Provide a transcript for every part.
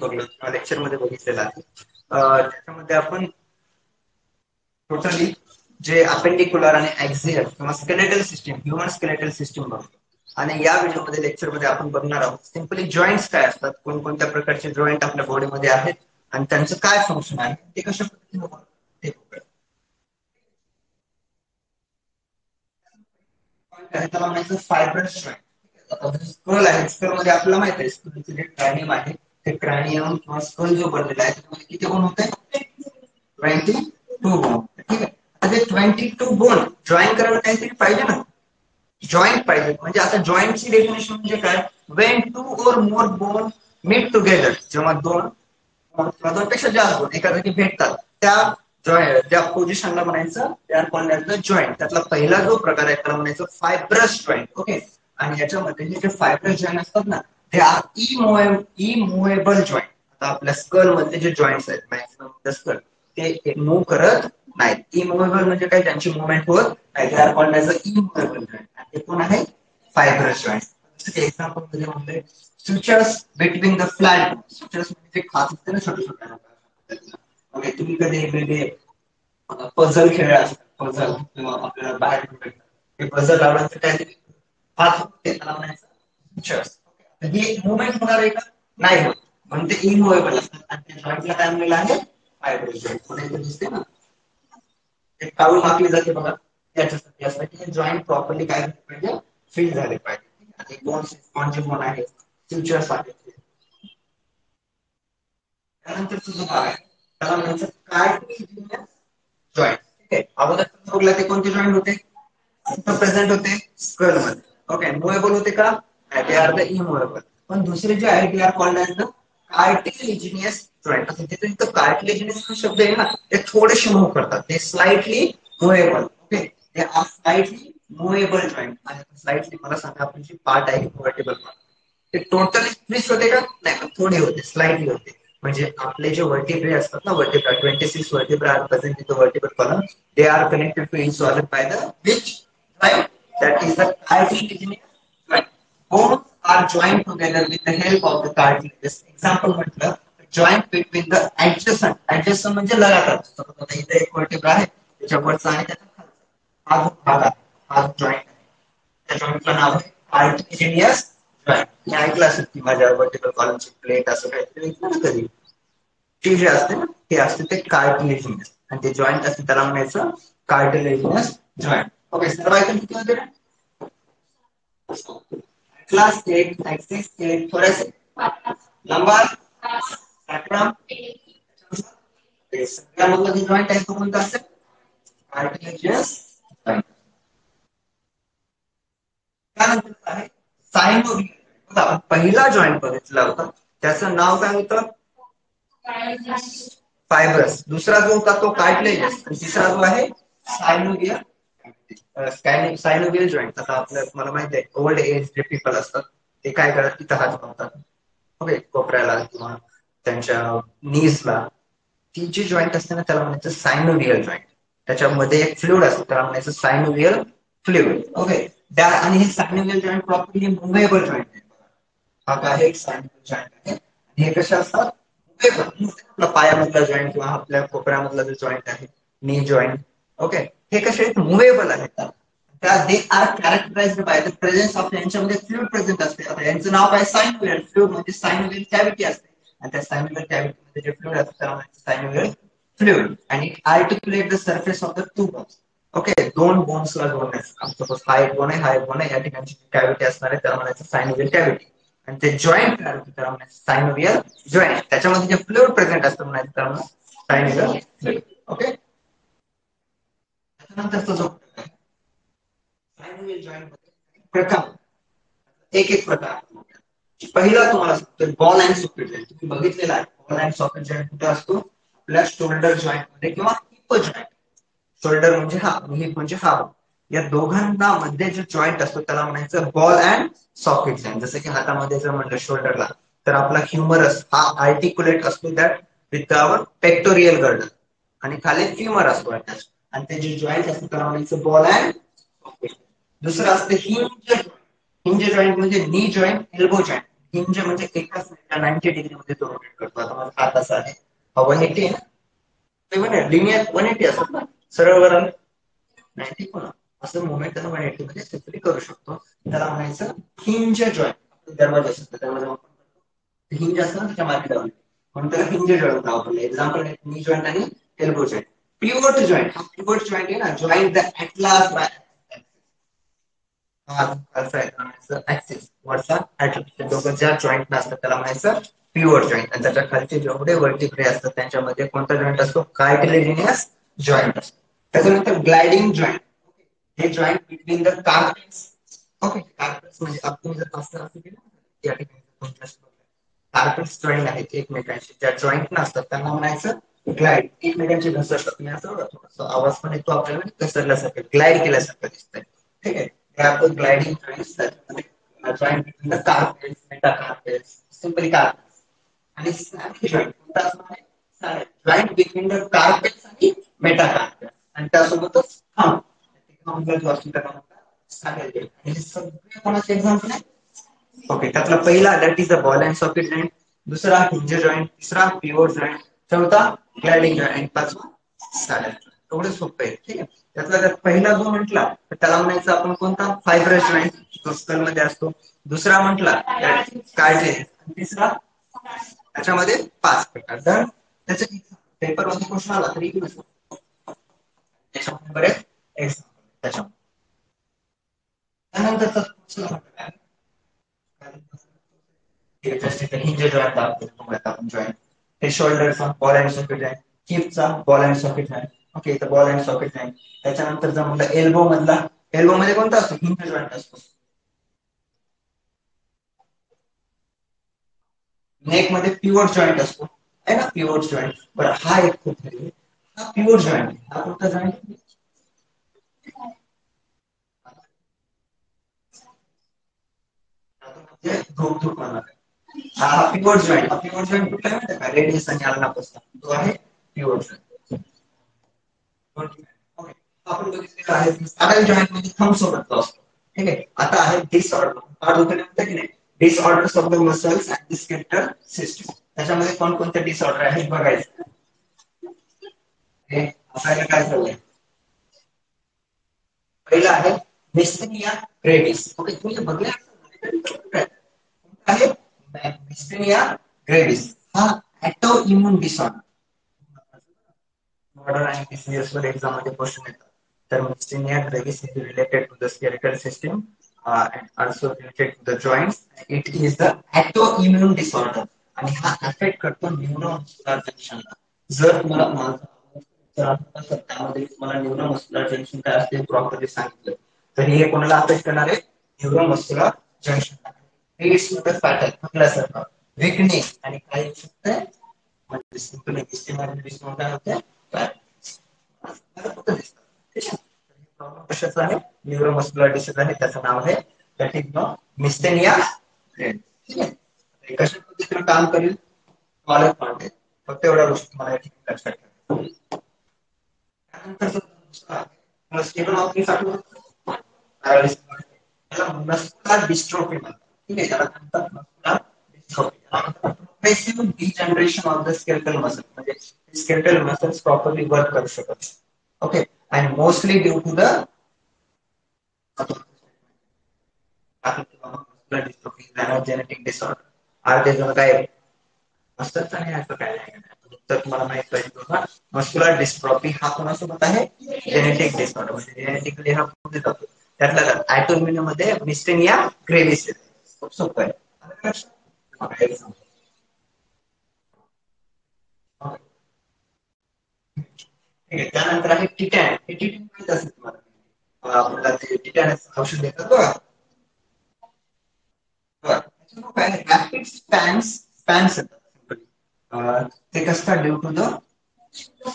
Lecture मध्ये बघितलेलं आहे. त्याच्यामध्ये आपण टोटली जे अपेंडिक्युलर आणि ऍक्झियल किंवा skeletal system, human skeletal system बघतो. आणि या व्हिडिओमध्ये लेक्चरमध्ये आपण बघणार आहोत सिंपली जॉईंट्स काय असतात, कोणकोणत्या प्रकारचे जॉईंट आपल्या बॉडीमध्ये आहेत आणि त्यांचं काय फंक्शन आहे, ते कशा पद्धतीने होतं ते बघूया. त्याला म्हणायचं फायब्रस जॉईंट. स्कल आहे, स्कल मध्ये आपल्याला माहित आहे स्कलचे जे क्रॅनियम आहे ते क्रॅनियम किंवा स्कल जो बनलेला आहे त्यामध्ये किती बोन होते? 22 बोन. ठीक आहे. आता ते 22 बोन जॉईन करायला काहीतरी पाहिजे ना, जॉईंट पाहिजे. म्हणजे आता जॉईंटची डेफिनेशन म्हणजे काय? वेन टू और मोर बोन मीट टुगेदर, जेव्हा दोनपेक्षा जास्त बोन एका जागी भेटतात त्या पोझिशनला म्हणायचं दे are called as the joint. त्यातला पहिला जो प्रकार आहे त्याला म्हणायचं फायब्रस जॉईंट. ओके. आणि याच्यामध्ये हे जे फायब्रस जॉईंट असतात ना ते आर इमूव्हेबल जॉईंट. आता आपल्या स्कल मध्ये जे जॉईंट्स आहेत मॅक्सिमम स्कल ते मूव्ह करत नाहीत. इमूव्हेबल म्हणजे काय? त्यांची मुवमेंट होत नाही. They are called as a immovable joint. ते कोण आहे? Fibrous joint. एक्झाम्पल मध्ये म्हणले sutures between the flat. Sutures म्हणजे खाच असते ना छोटे छोटे. ओके. तुम्ही कधी वेगळे पझल खेळ असतात, पझल किंवा आपल्याला बाहेर भेटतात हे पझल लावण्याचं काय हात त्याला म्हणायचं सुचर्स. ही मुवमेंट होणार आहे का? नाही होत, म्हणून ते इमूव्हेबल असतात. आणि त्या जॉईंटला काय म्हणलेलं आहे? Fibrous joint. पुन्हा इथे दिसते ना एक काळू माकली जाते बघा, त्याच्यासाठी असतं की जॉईंट प्रॉपरली काय पाहिजे? फिल झाले पाहिजे. आणि बोन्स कोणचे बोन आहेत? फ्युचर्स आहेत. त्यानंतरचा जो भाग आहे त्याला म्हणायचं कार्टिलेजिनस जॉईंट. ठीक आहे. अगोदर बघला ते कोणते जॉईंट होते? प्रेझेंट होते स्कल मध्ये. ओके. मुव्हेबल होते का? They are the immovable. पण दुसरे जे आहे ते are called as the cartilaginous joint. असं तिथे इथं कार्टिलेजिनियस हा शब्द आहे ना ते थोडेसे मूव्ह करतात, ते स्लाइटली मुव्हेबल. ओके. ते आर स्लाइटली मुव्हेबल जॉईंट. आणि स्लाइटली मला सांगा आपण जी पार्ट आहे व्हर्टिबल पार्ट ते टोटली ट्विस्ट होते का? नाही, थोडे होते, स्लाइटली होते. म्हणजे आपले जे वर्टिब्रे असतात ना, vertebra 26 vertebra are present in the vertebral column. They are connected to each other by the which joint? That is the cartilaginous joint. Bones are joined together with the help of the cartilage. Example म्हटलं joint between the adjacent म्हणजे लगातार. इथे एक vertebra आहे त्याच्या वरचा आणि त्याच्या खालचा हा जो भाग आहे हा जॉइंट आहे. त्या जॉइंटचं नाव आहे कार्टिलेजिनियस जॉइंट. मी ऐकलं असेल की माझ्या वर्टिब्रल कॉलमची प्लेट असं काहीतरी ऐकलं ना कधी. ते जे असते ना ते असते ते कार्टिलेजिनियस आणि ते जॉइंट असते त्याला म्हणायचं कार्टिलेजिनियस जॉइंट. ओके. सर्व ऐकून किती होते? Class 8 axis 8 thoracic lumbar sacrum सगळ्यामधला जो जॉइंट आहे तो कोणता असेल? Cartilaginous joint. त्यानंतर आहे सायनोव्हियल. बघा पहिला जॉइंट बघितला होता त्याचं नाव काय होतं? फायब्रस. दुसरा जो होता तो कार्टिलेजियस आणि तिसरा जो आहे सायनोव्हियल. सायनोव्हियल जॉइंट. आता आपल्या मला माहिती आहे ओल्ड एज जे पीपल असतात ते काय करतात तिथं हात मारतात. ओके. कोपऱ्याला किंवा त्यांच्या नीजला ती जी जॉईंट असते ना त्याला म्हणायचं सायनोव्हियल जॉईंट. त्याच्यामध्ये एक फ्लुइड असतं त्याला म्हणायचं सायनोव्हियल फ्लुइड. ओके. आणि हे सायनोव्हियल जॉईंट प्रॉपर्ली मुव्हेबल जॉईंट आहे. हा काय एक सायनोव्हियल जॉईंट आहे. आणि हे कसे असतात? मुव्हेबल. आपल्या पायामधला जॉईंट किंवा आपल्या कोपऱ्यामधला जो जॉईंट आहे नी जॉईंट. ओके. हे कसे आहेत? मुव्हेबल आहेत. They are कॅरेक्टराइज्ड by the presence of यांच्यामध्ये फ्लुइड प्रेझेंट असते. आता यांचं नाव काय? सायनोव्हियल. फ्लुइड म्हणजे सायनोव्हियल कॅव्हिटी असते आणि त्या सायनोव्हियल कॅव्हिटी मध्ये जे फ्लुइड असते त्याला सायनोव्हियल फ्लुइड. आणि it articulate the surface of the two bones. Okay. दोन बोन्सला जोडण्यास. सपोज हा एक बोन आहे हा एक बोन आहे, या ठिकाणी कॅव्हिटी असणार आहे त्याला म्हणायचं सायनोव्हियल कॅव्हिटी. आणि ते जॉईंट तयार होते त्याला म्हणायचं सायनोव्हियल जॉईंट. त्याच्यामध्ये जे फ्लुइड प्रेझेंट असतं म्हणायचं त्याला सायनोव्हियल फ्लुइड. ओके. त्यानंतरचा जो सायनोव्हियल जॉईंट प्रकार एक एक प्रकार. पहिला तुम्हाला सांगतो बॉल अँड सॉकेट जॉईंट. तुम्ही बघितलेला आहे बॉल अँड सॉकेट जॉईंट कुठे असतो? आपल्या शोल्डर जॉईंट मध्ये किंवा हिप जॉईंट. शोल्डर म्हणजे हा, हिप म्हणजे हा. या दोघांना मध्ये जो जॉईंट असतो त्याला म्हणायचं बॉल अँड सॉकेट जॉईंट. जसं की हातामध्ये जर म्हणलं शोल्डरला तर आपला ह्युमरस हा आर्टिक्युलेट असतो that with our pectoral girdle आणि खाली फ्युमर असतो अटॅच. आणि ते जे जॉईंट असतो त्याला म्हणायचं बॉल अँड सॉकेट. दुसरं असतं हिंज जॉईंट. हिंज जॉईंट म्हणजे नी जॉईंट एल्बो जॉईंट. हिंज म्हणजे एकाच 90 डिग्री मध्ये तो रोटेट करतो. आता माझा हात असा आहे, हा 180 आहे ना, ते म्हणजे लिनियर 180 असतात ना, सरळ वरण 90 पण असं मुवमेंट त्याला 180 मध्ये सेपरेट करू शकतो. त्याला म्हणायचं हिंज जॉईंट. दरवाजा असतो, दरवाजा हिंज असतं ना त्याच्या मागे लावले म्हणून त्याला हिंज जॉईंट वापरलं. एक्झाम्पल आहे नी जॉईंट आणि एल्बो जॉईंट. पिव्होट जॉईंट, हा पिव्होट जॉईंट आहे ना, joint the atlas by axis वरचा ऍटलास, दोघं ज्या जॉईंट असतात त्याला म्हणायचं पिव्होट जॉईंट. आणि त्याच्या खालचे जेवढे वर्टिब्रे असतात त्यांच्यामध्ये कोणता जॉईंट असतो, कार्टिलेजिनियस जॉईंट असतो. त्याच्यानंतर ग्लायडिंग जॉईंट, हे joint between the carpets. Okay, carpets म्हणजे आपण जर असं केलं या ठिकाणी कार्पेट्स जॉईंट आहेत एकमेकांशी, ज्या जॉईंट नसतात त्यांना म्हणायचं ग्लाइड. एकमेकांची घसरतात, तुम्ही असं थोडासा आवाज पण येतो आपल्याला, घसरल्यासारखं, ग्लाइड केल्यासारखं दिसतंय. ठीक आहे, हे आपण gliding joints joint between the carpals, metacarpals, simply carpals. आणि स्नॅपी जॉईंट कोणता असणार आहे, जॉईंट बिटवीन द कार्पेट्स आणि मेटाकार्पेट्स, आणि त्यासोबतच खांब जो असतो त्याला स्नॅपी जॉईंट. हे सगळे कोणाचे एक्झाम्पल आहे. ओके, त्यातला पहिला that is the ball and socket joint, दुसरा हिंज जॉईंट, तिसरा पिव्होट जॉईंट, चौथा ग्लायडिंग जॉईंट आणि पाचवा सॅडल जॉईंट. एवढं सोपं आहे. ठीक आहे, त्यातला जर पहिला जो म्हटला तर त्याला म्हणायचं आपण कोणता, फायब्रस जॉईंट, जो स्कल मध्ये असतो. दुसरा म्हटला कार्टिलेज, तिसरा त्याच्यामध्ये 5 प्रकार. तर त्याच्या पेपर मध्ये क्वेश्चन आला तरी त्याच्यामध्ये बरेच एक्झाम्पल त्याच्यामध्ये. त्यानंतर हिंज जॉईंट दाखवतो आपण जॉईंट. हे शोल्डरचा बॉल अँड सॉकेट जॉईंट, हिपचा ball and socket joint. Okay, इथं बॉल अँड सॉकेट जॉईंट. त्याच्यानंतर जर म्हटलं एल्बो मधला, एल्बो मध्ये कोणता असतो, हिंज जॉईंट असतो. नेक मध्ये पिव्होट जॉईंट असतो आहे ना, पिव्होट जॉईंट. बरं, हा एक खूप हा पिव्होट जॉईंट, हा कोणता जॉईंट, ग्रुप ग्रुप हा पिव्होट जॉईंट. हा पिव्होट जॉईंट कुठला आहे माहिती का, रेडियस आणि अल्नापासून तो आहे पिव्होट जॉईंट. आपण बघितलेलं आहे सॅडल जॉईंट मध्ये थंब सोबत असतो. ठीक आहे, आता आहे डिसऑर्डर. पाठ होते की नाही, disorders of the muscles and the skeletal system. त्याच्यामध्ये कोणकोणते डिसऑर्डर आहेत बघायचं. हे आपल्याला काय झालंय, पहिला आहे मिस्थेनिया ग्रेव्हिस. ओके, तुम्ही बघले आहे मिस्थेनिया ग्रेव्हिस. हा ऑटो इम्यून डिसऑर्डर, मॉडर्न आणि पीसीएस वर एक्झाम मध्ये क्वेश्चन येतात. तर myasthenia gravis is related to the skeletal system and also related to the joints. It is the autoimmune disorder आणि हा अफेक्ट करतो न्यूरोमस्क्युलर जंक्शनला. जर तुम्हाला त्यामध्ये तुम्हाला न्यूरोमस्क्युलर जंक्शन काय असते प्रॉपरली सांगितलं, तर हे कोणाला अफेक्ट करणार आहे, neuromuscular junction. It's not a fatal म्हटल्यासारखं विकनेस आणि काय होऊ शकतं, म्हणजे सिंपली काय होतं, कशाचा आहे, न्यूरोमस्क्युलर डिसीज आहे. त्याचं नाव आहे दॅट इज नो मिस्थेनिया ग्रेव्हिस. ठीक आहे, कशा पद्धतीने काम करेल पालक पांडे, फक्त एवढ्या गोष्टी तुम्हाला या ठिकाणी लक्षात ठेवायच्या. त्यानंतर स्टेबल ऑफिस मस्कुलर डिस्ट्रोफी म्हणतात. ठीक आहे, त्याला म्हणतात muscular dystrophy. Progressive degeneration of the skeletal muscle, म्हणजे स्केलेटल मसल्स प्रॉपरली वर्क करू शकत. Okay, and mostly due to the muscular dystrophy genetic disorder. अर्धे जण काय असतात आणि असं काय नाही, तर तुम्हाला माहित पाहिजे बघा, मस्कुलर डिस्ट्रॉफी हा कोणासोबत आहे, जेनेटिक डिसऑर्डर, म्हणजे जेनेटिकली हा पुढे जातो. त्यातल्या ऑटोइम्युन मध्ये मिस्थेनिया ग्रेव्हिस येते. खूप सोपं आहे. त्यानंतर आहे टिटॅन. हे टिटॅन माहित असेल तुम्हाला, आपल्याला ते टिटॅनस औषध देतात बघा. काय रॅपिड स्पॅन्स ते कसं due to the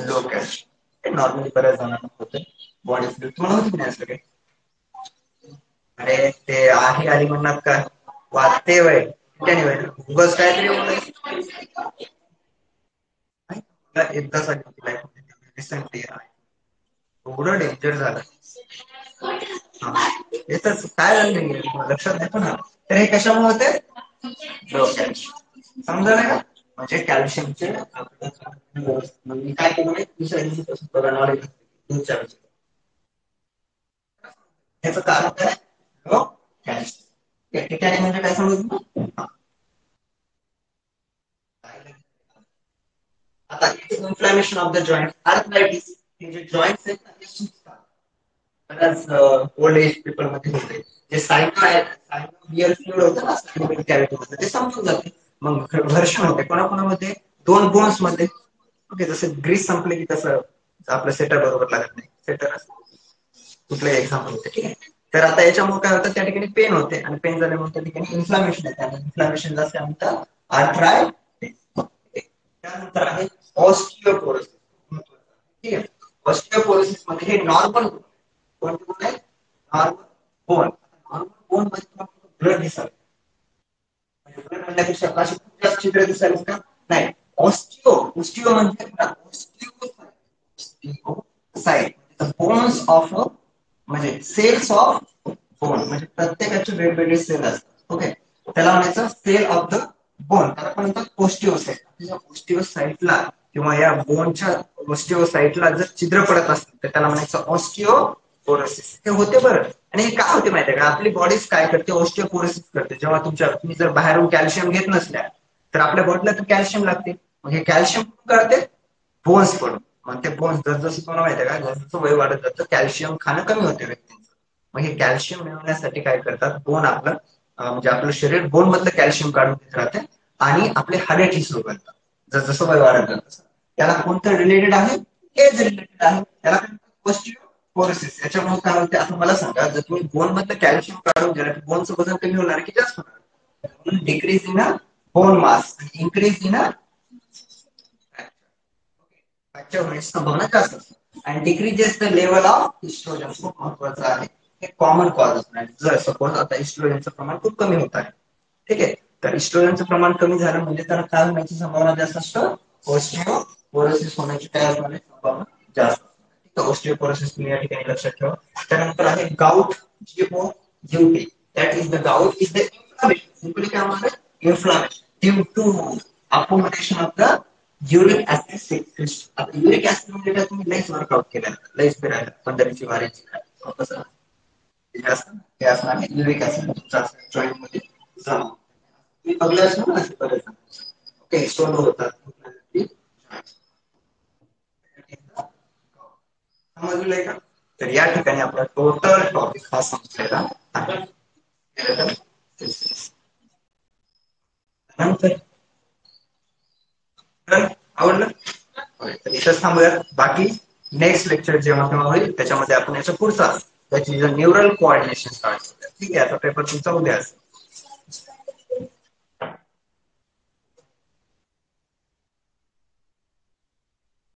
low calcium. Normally बऱ्याच जणांना होते बॉडी फ्लू. तुम्हाला होती नाही असं काही, अरे ते आहे आली म्हणणार का, वाचते वय उगाच काहीतरी एकदा सांगितलं रिसेंटली, एवढं डेंजर झालं. येतच काय झालं लक्षात येतो ना. तर हे कशामुळे होते, लो कॅल्शियम समजलं का? म्हणजे कॅल्शियमचे म्हणजे काय केलं दुसऱ्या दिवशीपासून बघा नॉलेज त्याचं कारण काय लो कॅल्शियम ठिकाणी म्हणजे काय समजलं आता inflammation of the joint arthritis हे जे जॉइंट्स आहेत ना ते सुजतात बऱ्याच ओल्ड एज पीपल मध्ये होते जे सायनोवियल फ्लुइड होतं ना सायनोवियल कॅव्हिटी मध्ये ते समजून जाते मग घर्षण होते कोणाकोणामध्ये दोन बोन्स मध्ये ओके जसं ग्रीस संपले की तसं आपलं सेटर बरोबर लागत नाही सेटर कुठलंही एक्झाम्पल होते ठीक आहे तर आता याच्यामुळे काय होतं त्या ठिकाणी पेन होते आणि पेन झाल्यामुळे त्या ठिकाणी इन्फ्लामेशन येते आणि इन्फ्लामेशनला काय म्हणतात आर्थरायटिस त्यानंतर आहे ऑस्टिओपोरोसिस ठीक आहे ऑस्टिओपोरोसिस मध्ये हे नॉर्मल कोणते बोन आहे नॉर्मल बोन नॉर्मल बोन मध्ये ब्लड दिसत ब्लड म्हणण्यापेक्षा अशी खूप जास्त छिद्र दिसायला का नाही ऑस्टिओ ऑस्टिओ म्हणजे ऑस्टिओसाइट बोन्स ऑफ म्हणजे सेल्स ऑफ बोन म्हणजे प्रत्येकाचे वेगवेगळे सेल असतात ओके त्याला म्हणायचं सेल ऑफ द बोन त्याला पण म्हणतात ओस्टिओसाइट ओस्टिओसाइटला किंवा या बोनच्या ओस्टिओसाइटला जर छिद्र पडत असतील तर त्याला म्हणायचं ऑस्टिओपोरोसिस हे होते बरं आणि हे काय होते माहिती आहे का आपली बॉडीज काय करते ऑस्टिओपोरोसिस करते जेव्हा तुम्ही जर बाहेरून कॅल्शियम घेत नसल्या तर आपल्या बॉडीला तर कॅल्शियम लागते मग हे कॅल्शियम करते बोन्स पडून मग ते बोन्स जसं तुम्हाला माहिती आहे का जसं वय वाढत जातं कॅल्शियम खाणं कमी होते व्यक्तींचं मग हे कॅल्शियम मिळवण्यासाठी काय करतात बोन आपलं म्हणजे आपलं शरीर बोन मधलं कॅल्शियम काढून घेत राहते आणि आपले हाडे ठिसूळ करतात जसं वय वाढत जातं त्याला कोणतं रिलेटेड आहे एज रिलेटेड आहे त्याला ऑस्टिओपोरोसिस याच्यामुळे काय होते आता मला सांगा जर तुम्ही बोन मधलं कॅल्शियम काढून गेला तर बोनचं वजन कमी होणार की जास्त होणार decrease in bone mass increase in fracture होण्याची संभावना जास्त असते आणि decreases the level of oestrogen खूप महत्वाचं आहे हे कॉमन कॉज असणार जर सपोज आता इस्ट्रोजनचं प्रमाण खूप कमी होत आहे ठीक आहे तर इस्ट्रोजनचं प्रमाण कमी झालं म्हणजे त्याला काय होण्याची संभावना जास्त असतं ऑस्टिओपोरोसिस होण्याची काय असणार संभावना जास्त ऑस्टिओपोरोसिस तुम्ही या ठिकाणी लक्षात ठेवा त्यानंतर आहे gout G O G O T that is the gout is the inflammation simply काय म्हणतात inflammation due to accommodation of the uric acid secretion आता युरिक ऍसिड म्हणजे काय तुम्ही लईच वर्कआउट केलं लईच फिरायला पंधराची वारीची कसं जास्त हे असणार युरिक ऍसिड तुमचा जॉईंट मध्ये जमा तुम्ही बघलं असणार ना बरेच ओके स्टोन होतात समजलंय का तर या ठिकाणी आपला टोटल टॉपिक हा संपलेला आहे नंतर आवडलं इथंच थांबूया बाकी नेक्स्ट लेक्चर जेव्हा केव्हा होईल त्याच्यामध्ये आपण याचा पुढचा त्याची न्यूरल कोऑर्डिनेशन स्टार्ट करूया ठीक आहे आता पेपर तुमचा उद्या